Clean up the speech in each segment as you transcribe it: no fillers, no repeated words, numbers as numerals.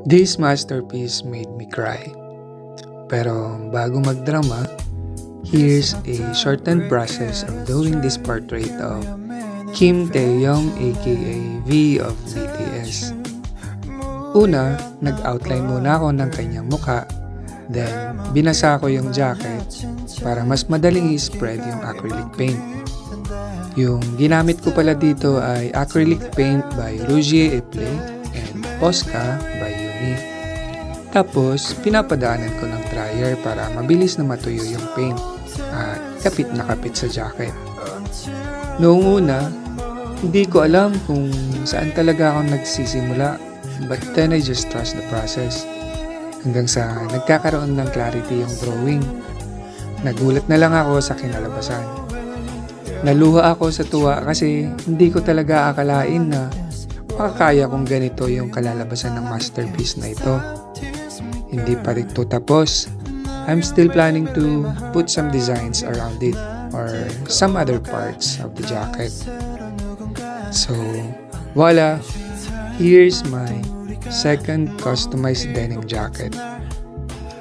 This masterpiece made me cry. Pero bago magdrama, here's a shortened process of doing this portrait of Kim Taeyong aka V of BTS. Una, nag-outline muna ako ng kanyang mukha, then binasa ko yung jacket para mas madaling i-spread yung acrylic paint. Yung ginamit ko pala dito ay acrylic paint by Rougier Epley and Posca by Uni. Tapos, pinapadaanan ko ng dryer para mabilis na matuyo yung paint at kapit na kapit sa jacket. Noong una, hindi ko alam kung saan talaga ako nagsisimula, but then I just trust the process. Hanggang sa nagkakaroon ng clarity yung drawing. Nagulat na lang ako sa kinalabasan. Naluha ako sa tuwa kasi hindi ko talaga akalain na makakaya kong ganito yung kalalabasan ng masterpiece na ito. Hindi pa rin ito tapos. I'm still planning to put some designs around it or some other parts of the jacket. So, voila! Here's my second customized denim jacket.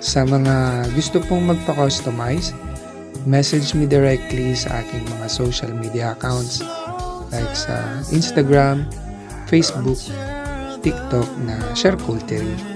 Sa mga gusto pong magpa-customize, message me directly sa aking mga social media accounts like sa Instagram, Facebook, TikTok na Share Cultery.